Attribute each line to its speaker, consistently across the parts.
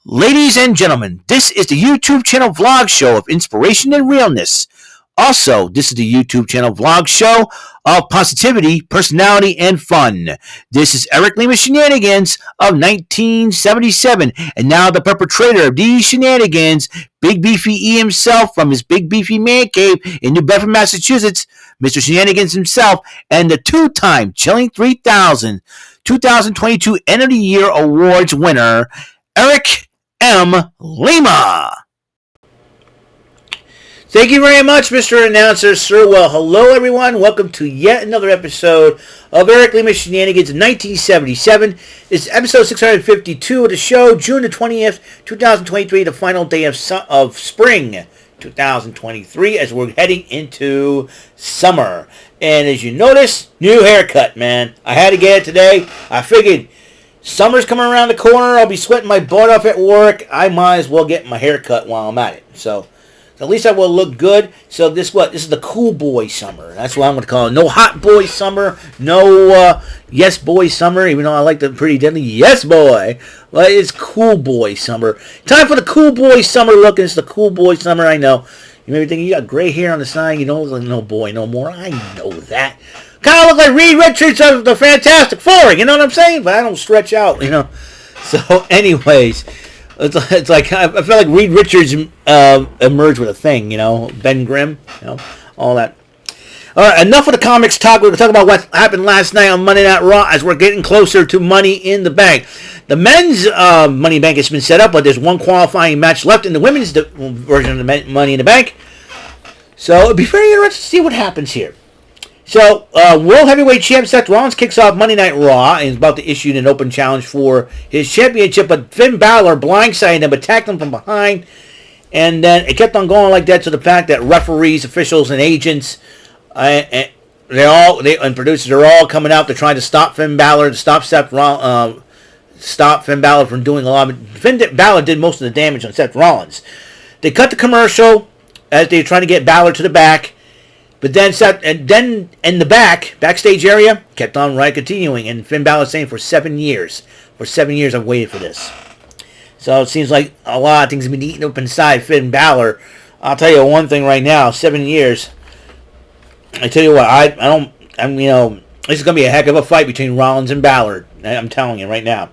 Speaker 1: Ladies and gentlemen, this is the YouTube channel vlog show of inspiration and realness. Also, this is the YouTube channel vlog show of positivity, personality, and fun. This is Eric Lima Shenanigans of 1977, and now the perpetrator of these shenanigans, Big Beefy E himself from his Big Beefy Man Cave in New Bedford, Massachusetts, Mr. Shenanigans himself, and the two-time Chilling 3000 2022 End of the Year Awards winner, Eric M. Lima. Thank you very much, Mr. Announcer, sir. Well, hello, everyone. Welcome to yet another episode of Eric Lima Shenanigans in 1977. It's episode 652 of the show, June the 20th, 2023, the final day of spring 2023, as we're heading into summer. And as you notice, new haircut, man. I had to get it today. I figured summer's coming around the corner. I'll be sweating my butt off at work. I might as well get my hair cut while I'm at it. So at least I will look good. So this is the cool boy summer. That's what I'm going to call it. No hot boy summer. No yes boy summer. Even though I like the pretty deadly yes boy. Well, it's cool boy summer. Time for the cool boy summer look. It's the cool boy summer. I know. You may be thinking you got gray hair on the side. You don't look like no boy no more. I know that. Kind of look like Reed Richards of the Fantastic Four, you know what I'm saying? But I don't stretch out, you know. So, anyways, it's like I feel like Reed Richards emerged with a thing, you know. Ben Grimm, you know, all that. All right, enough of the comics talk. We're going to talk about what happened last night on Monday Night Raw as we're getting closer to Money in the Bank. The men's Money in the Bank has been set up, but there's one qualifying match left in the women's version of the Money in the Bank. So, it'll be very interesting to see what happens here. So, World Heavyweight Champ Seth Rollins kicks off Monday Night Raw and is about to issue an open challenge for his championship, but Finn Balor blindsided him, attacked him from behind, and then it kept on going like that to the fact that referees, officials, and agents, and producers are all coming out to try to stop Finn Balor, to stop Finn Balor from doing a lot of it. Finn Balor did most of the damage on Seth Rollins. They cut the commercial as they try to get Balor to the back. But then in the backstage area, kept on continuing. And Finn Balor saying for 7 years. For 7 years I've waited for this. So it seems like a lot of things have been eaten up inside Finn Balor. I'll tell you one thing right now, 7 years. I tell you what, this is going to be a heck of a fight between Rollins and Balor. I'm telling you right now.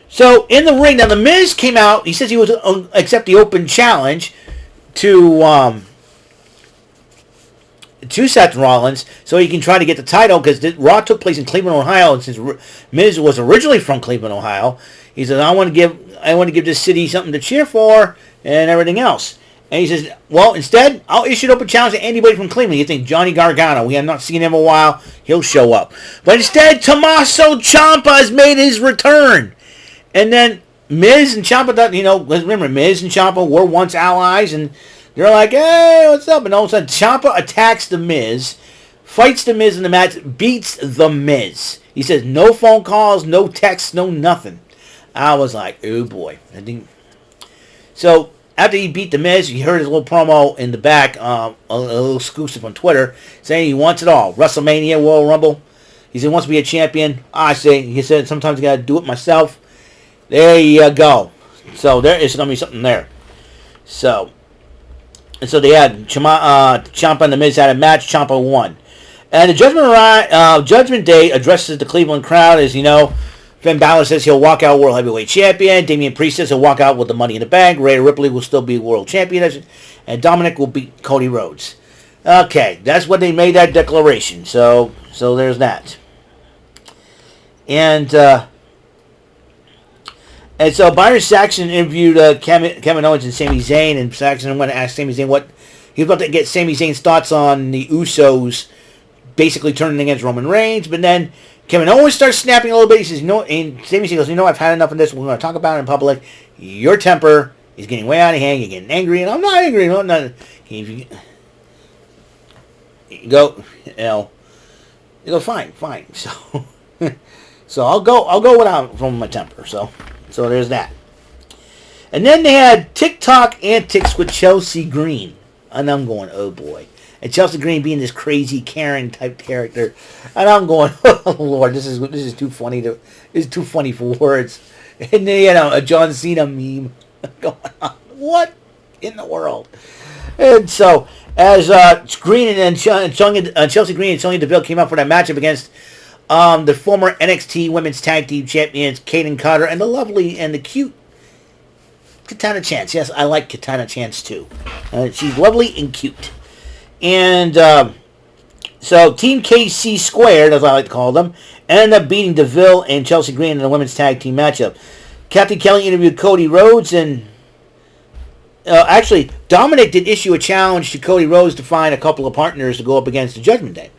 Speaker 1: So in the ring, now the Miz came out. He says he would accept the open challenge to Seth Rollins, so he can try to get the title, because Raw took place in Cleveland, Ohio, and since Miz was originally from Cleveland, Ohio, he says, I want to give this city something to cheer for and everything else. And he says, well, instead, I'll issue an open challenge to anybody from Cleveland. You think Johnny Gargano, we have not seen him in a while, he'll show up. But instead, Tommaso Ciampa has made his return. And then Miz and Ciampa, remember, Miz and Ciampa were once allies, and they're like, hey, what's up? And all of a sudden, Ciampa attacks The Miz, fights The Miz in the match, beats The Miz. He says, no phone calls, no texts, no nothing. I was like, oh boy. So, after he beat The Miz, he heard his little promo in the back, a little exclusive on Twitter, saying he wants it all. WrestleMania, Royal Rumble. He said he wants to be a champion. He said, sometimes I got to do it myself. There you go. So, there is going to be something there. And so they had Ciampa and The Miz had a match. Ciampa won. And the Judgment Day addresses the Cleveland crowd. As you know, Finn Balor says he'll walk out World Heavyweight Champion. Damian Priest says he'll walk out with the Money in the Bank. Rhea Ripley will still be World Champion. And Dominic will beat Cody Rhodes. Okay, that's what they made that declaration. So there's that. And so Byron Saxton interviewed Kevin Owens and Sami Zayn, and Saxton went to ask Sami Zayn what he was about to get Sami Zayn's thoughts on the Usos basically turning against Roman Reigns. But then Kevin Owens starts snapping a little bit. He says, and Sami Zayn goes, I've had enough of this. We're going to talk about it in public. Your temper is getting way out of hand. You're getting angry, and I'm not angry. No, I'm not. You go, fine. So I'll go without from my temper. So there's that. And then they had TikTok antics with Chelsea Green. And I'm going, oh boy. And Chelsea Green being this crazy Karen type character. And I'm going, oh Lord, this is too funny. It's too funny for words. And then, a John Cena meme going on. What in the world? And so, as Green and Chelsea Green and Sonya Deville came out for that matchup against the former NXT Women's Tag Team Champions Kaden Carter and the lovely and the cute Katana Chance. Yes, I like Katana Chance too. She's lovely and cute. And so Team KC Squared, as I like to call them, ended up beating Deville and Chelsea Green in the Women's Tag Team matchup. Captain Kelly interviewed Cody Rhodes and actually, Dominic did issue a challenge to Cody Rhodes to find a couple of partners to go up against the Judgment Day.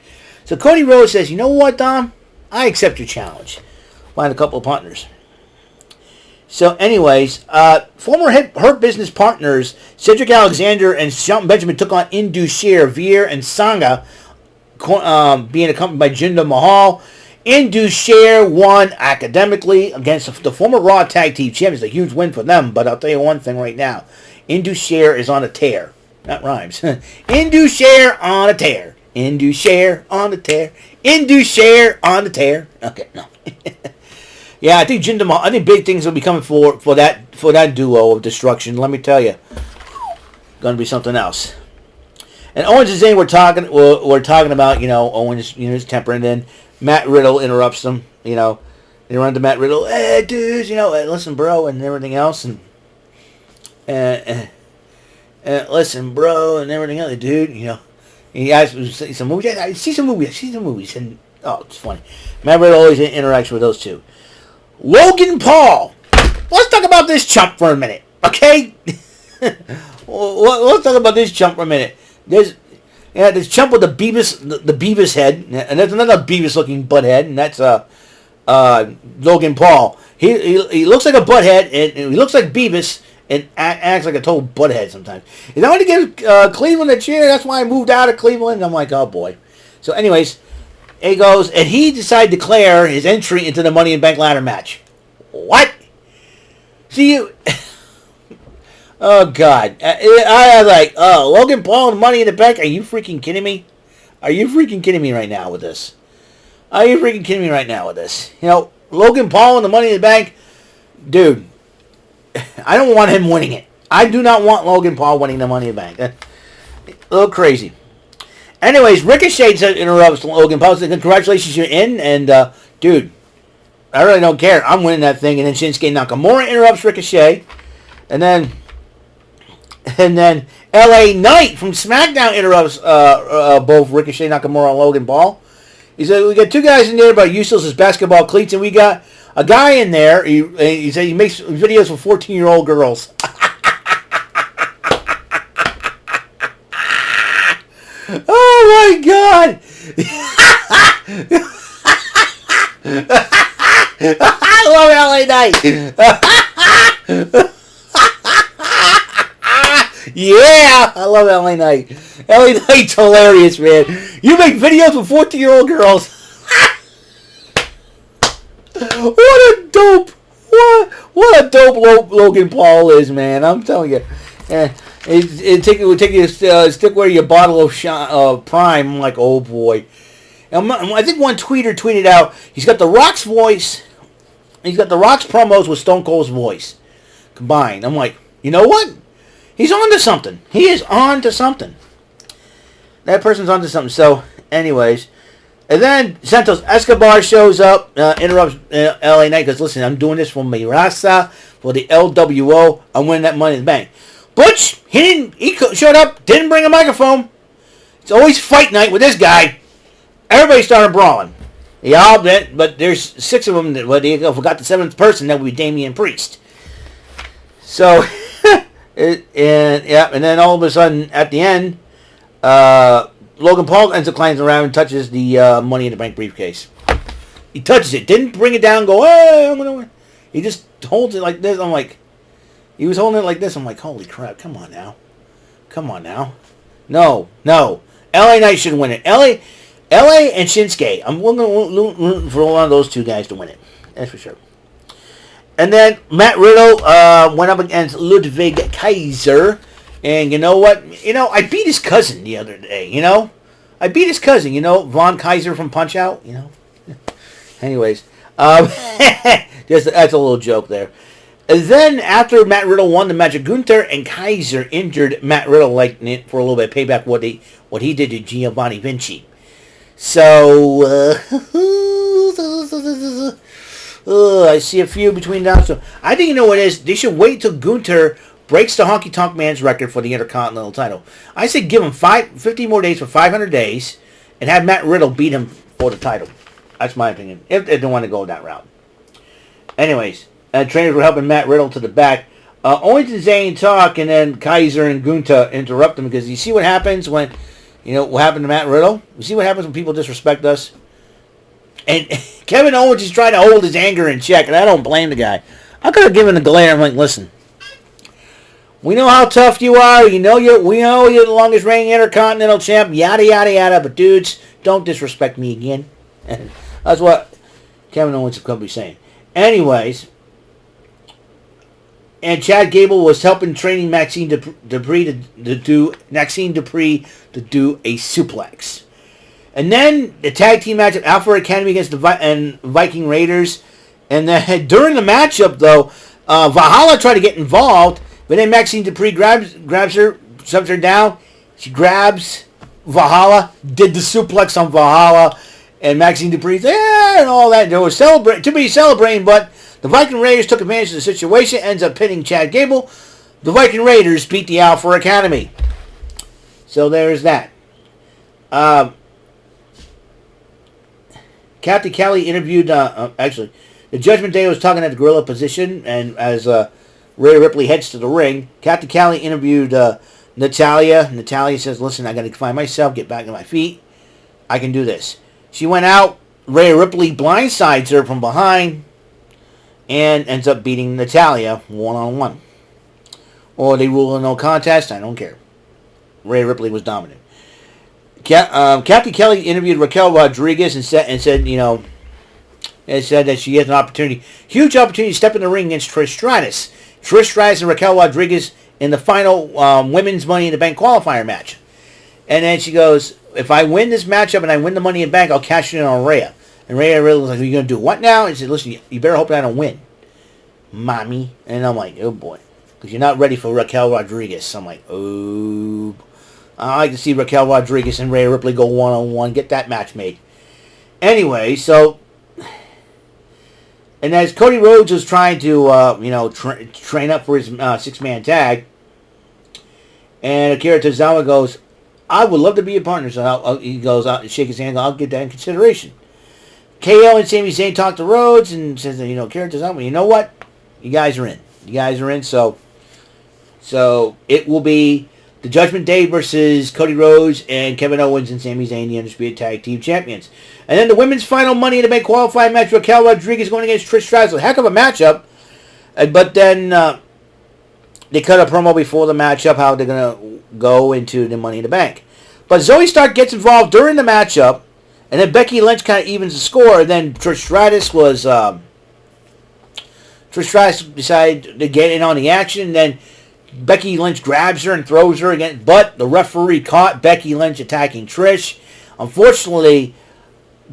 Speaker 1: So Cody Rhodes says, you know what, Dom? I accept your challenge. Find a couple of partners. So anyways, former Hurt Business partners Cedric Alexander and Shelton Benjamin took on Indus Sher, Veer, and Sangha, being accompanied by Jinder Mahal. Indus Sher won academically against the former Raw Tag Team Champions. A huge win for them, but I'll tell you one thing right now. Indus Sher is on a tear. That rhymes. Indus Sher on a tear. Indus Sher on a tear. Indus Sher on a tear. Okay, no. Yeah, I think Jinder Mahal, I think big things will be coming for that duo of destruction. Let me tell you, going to be something else. And Owens and Zayn were talking about Owens his temper, and then Matt Riddle interrupts them. They run to Matt Riddle, hey dudes, listen bro, and everything else, and listen bro, and everything else, dude. He asked me to see some movies. I see some movies, and it's funny. Matt Riddle always interacts with those two. Logan Paul. Let's talk about this chump for a minute, okay? Let's talk about this chump for a minute. There's chump with the Beavis head, and there's another Beavis-looking butt head, and that's Logan Paul. He looks like a butt head, and he looks like Beavis, and acts like a total butt head sometimes. And I want to give Cleveland a cheer. That's why I moved out of Cleveland. And I'm like, oh boy. So, anyways. He goes, and he decided to declare his entry into the Money in the Bank ladder match. What? See you? Oh, God. I was like, Logan Paul and Money in the Bank? Are you freaking kidding me? Are you freaking kidding me right now with this? Logan Paul and the Money in the Bank? Dude, I don't want him winning it. I do not want Logan Paul winning the Money in the Bank. That's a little crazy. Anyways, Ricochet interrupts Logan Paul. Says, congratulations, you're in. And, dude, I really don't care. I'm winning that thing. And then Shinsuke Nakamura interrupts Ricochet. And then LA Knight from SmackDown interrupts both Ricochet, Nakamura, and Logan Paul. He said, we got two guys in there about useless as basketball cleats. And we got a guy in there. He said he makes videos for 14-year-old girls. Oh my God! I love LA Knight. Yeah, I love LA Knight. LA Knight's hilarious, man. You make videos with 14-year-old girls. What a dope! What a dope Logan Paul is, man. I'm telling you. It would take you a stick where your bottle of Prime. I'm like, oh boy. I think one tweeter tweeted out, he's got The Rock's voice, he's got The Rock's promos with Stone Cold's voice combined. I'm like, you know what? He's on to something. He is on to something. That person's on to something. So, anyways. And then Santos Escobar shows up, interrupts LA Knight, because listen, I'm doing this for my raza, for the LWO. I'm winning that Money in the Bank. Butch, he showed up, didn't bring a microphone. It's always fight night with this guy. Everybody started brawling. Yeah, but there's 6 of them. They forgot the 7th person. That would be Damian Priest. So, and then all of a sudden, at the end, Logan Paul ends up climbing around and touches the Money in the Bank briefcase. He touches it. Didn't bring it down and go, hey, I'm going to win. He just holds it like this. I'm like, he was holding it like this. I'm like, holy crap, come on now. No. LA Knight should win it. LA and Shinsuke. I'm looking for one of those two guys to win it. That's for sure. And then Matt Riddle went up against Ludwig Kaiser. And you know what? I beat his cousin the other day, I beat his cousin, Von Kaiser from Punch-Out, Anyways. That's a little joke there. And then, after Matt Riddle won the match, Gunther and Kaiser injured Matt Riddle for a little bit of payback for what he did to Giovanni Vinci. So, I see a few between now. So I think you know what it is. They should wait till Gunther breaks the Honky Tonk Man's record for the Intercontinental title. I say give him 50 more days for 500 days and have Matt Riddle beat him for the title. That's my opinion, if they don't want to go that route. Anyways, trainers were helping Matt Riddle to the back. Owens and Zayn talk, and then Kaiser and Gunther interrupt them, because you see what happens when, what happened to Matt Riddle? You see what happens when people disrespect us? And Kevin Owens is trying to hold his anger in check, and I don't blame the guy. I could have given the glare. I'm like, listen, we know how tough you are. We know you're the longest reigning Intercontinental champ. Yada yada yada. But dudes, don't disrespect me again. And that's what Kevin Owens could be saying. Anyways, and Chad Gable was helping training Maxine Dupree to do a suplex. And then the tag team matchup, Alpha Academy against the Viking Raiders. And then during the matchup, though, Valhalla tried to get involved, but then Maxine Dupree grabs her, shoves her down. She grabs Valhalla, did the suplex on Valhalla, and Maxine Dupree's and all that. There was to be celebrating, but the Viking Raiders took advantage of the situation, ends up pinning Chad Gable. The Viking Raiders beat the Alpha Academy. So there's that. Kathy Kelly interviewed, the Judgment Day was talking at the gorilla position, and as Rhea Ripley heads to the ring, Kathy Kelly interviewed Natalya. Natalya says, listen, I got to find myself, get back on my feet. I can do this. She went out. Rhea Ripley blindsides her from behind and ends up beating Natalya one-on-one. Or they rule a no contest. I don't care. Rhea Ripley was dominant. Kathy Kelly interviewed Raquel Rodriguez and said that she has an opportunity, huge opportunity to step in the ring against Trish Stratus. Trish Stratus and Raquel Rodriguez in the final Women's Money in the Bank qualifier match. And then she goes, if I win this matchup and I win the Money in the Bank, I'll cash it in on Rhea. And Rhea really was like, are you going to do what now? And she said, listen, you better hope that I don't win, mommy. And I'm like, oh boy. Because you're not ready for Raquel Rodriguez. So I'm like, oh. I like to see Raquel Rodriguez and Rhea Ripley go one-on-one. Get that match made. Anyway, so... And as Cody Rhodes was trying to, train up for his six-man tag, and Akira Tozawa goes, I would love to be a partner. So he goes out and shake his hand. I'll get that in consideration. KO and Sami Zayn talk to Rhodes and says, Akira Tozawa, you know what? You guys are in. So it will be the Judgment Day versus Cody Rhodes and Kevin Owens and Sami Zayn, the Undisputed Tag Team Champions. And then the women's final Money in the Bank qualifying match, Raquel Rodriguez going against Trish Stratus. A heck of a matchup. But then they cut a promo before the matchup, how they're going to go into the Money in the Bank. But Zoe Stark gets involved during the matchup, and then Becky Lynch kind of evens the score. And then Trish Stratus decided to get in on the action, and then Becky Lynch grabs her and throws her again, but the referee caught Becky Lynch attacking Trish. Unfortunately,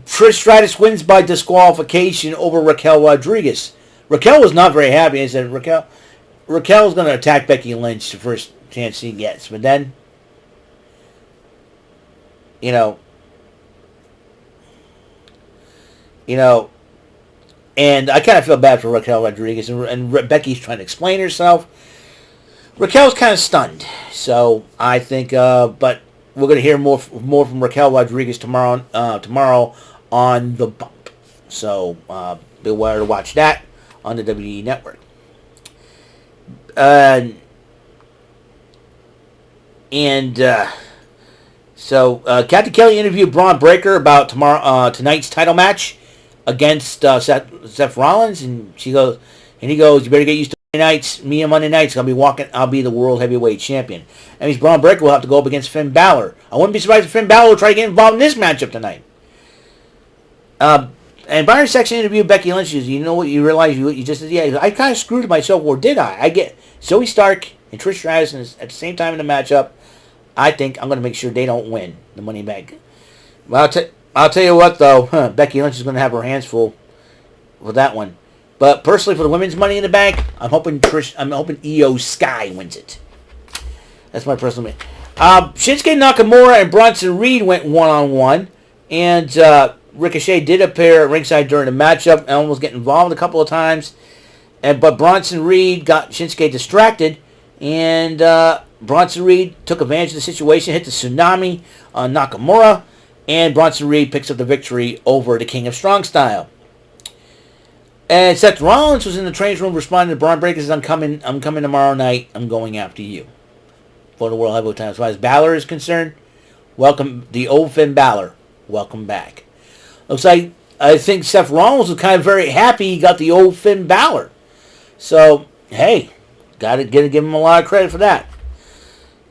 Speaker 1: Trish Stratus wins by disqualification over Raquel Rodriguez. Raquel was not very happy. I said, Raquel's going to attack Becky Lynch the first chance she gets. But then, and I kind of feel bad for Raquel Rodriguez, and Becky's trying to explain herself. Raquel's kind of stunned, so I think, but we're going to hear more from Raquel Rodriguez tomorrow on The Bump. So be aware to watch that on the WWE Network. So Kathy Kelly interviewed Braun Breaker about tonight's title match against Seth Rollins, and he goes, you better get used to Monday nights. Me on Monday nights, I'll be the World Heavyweight Champion. That means Braun Breaker will have to go up against Finn Balor. I wouldn't be surprised if Finn Balor will try to get involved in this matchup tonight. And Byron Saxton interviewed Becky Lynch. She says, you know what, you realize you just said, yeah, I kind of screwed myself, or did I? I get Zoe Stark and Trish Stratus at the same time in the matchup. I think I'm going to make sure they don't win the Money in the Bank. Well, I'll tell you what, though. Becky Lynch is going to have her hands full for that one. But personally, for the women's Money in the Bank, I'm hoping Io Sky wins it. That's my personal opinion. Shinsuke Nakamura and Bronson Reed went one-on-one, and Ricochet did appear at ringside during the matchup and almost get involved a couple of times. But Bronson Reed got Shinsuke distracted, and Bronson Reed took advantage of the situation, hit the tsunami on Nakamura, and Bronson Reed picks up the victory over the King of Strong Style. And Seth Rollins was in the training room responding to Braun Breaker, says, I'm coming tomorrow night. I'm going after you for the World Heavyweight title. As far as Balor is concerned, welcome, the old Finn Balor. Welcome back. Looks like, I think Seth Rollins was kind of very happy he got the old Finn Balor. So, hey, gotta give him a lot of credit for that.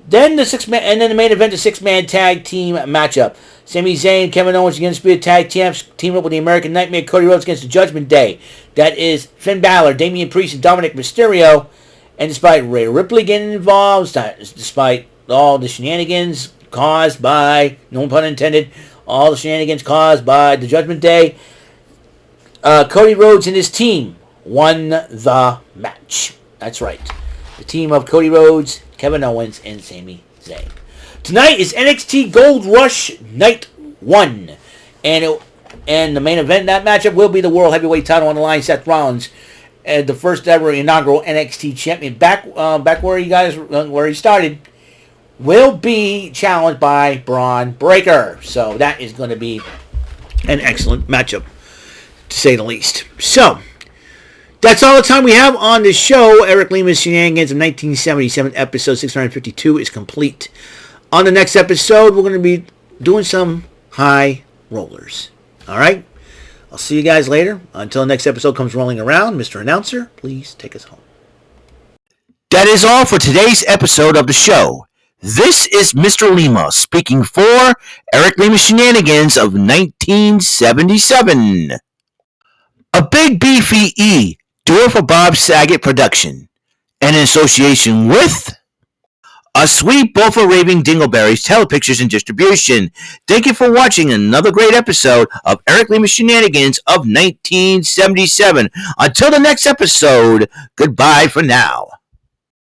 Speaker 1: Then the main event, the 6-man tag team matchup. Sami Zayn, Kevin Owens against the tag champs, team up with the American Nightmare, Cody Rhodes against the Judgment Day. That is Finn Balor, Damian Priest, and Dominic Mysterio. And despite Rhea Ripley getting involved, despite all the shenanigans caused by, no pun intended, all the shenanigans caused by the Judgment Day, Cody Rhodes and his team won the match. That's right. The team of Cody Rhodes, Kevin Owens, and Sami Zayn. Tonight is NXT Gold Rush Night 1. And the main event in that matchup will be the World Heavyweight title on the line. Seth Rollins, the first ever inaugural NXT champion, back where he started, will be challenged by Braun Breaker. So that is going to be an excellent matchup, to say the least. So, that's all the time we have on this show. Eric Lima's Shenanigans of 1977, episode 652 is complete. On the next episode, we're going to be doing some high rollers. All right? I'll see you guys later. Until the next episode comes rolling around, Mr. Announcer, please take us home.
Speaker 2: That is all for today's episode of the show. This is Mr. Lima speaking for Eric Lima's Shenanigans of 1977. A Big Beefy E, do it for Bob Saget production, and in association with A Sweet Bofa Raving Dingleberries Telepictures and Distribution. Thank you for watching another great episode of Eric Lima's Shenanigans of 1977. Until the next episode, goodbye for now.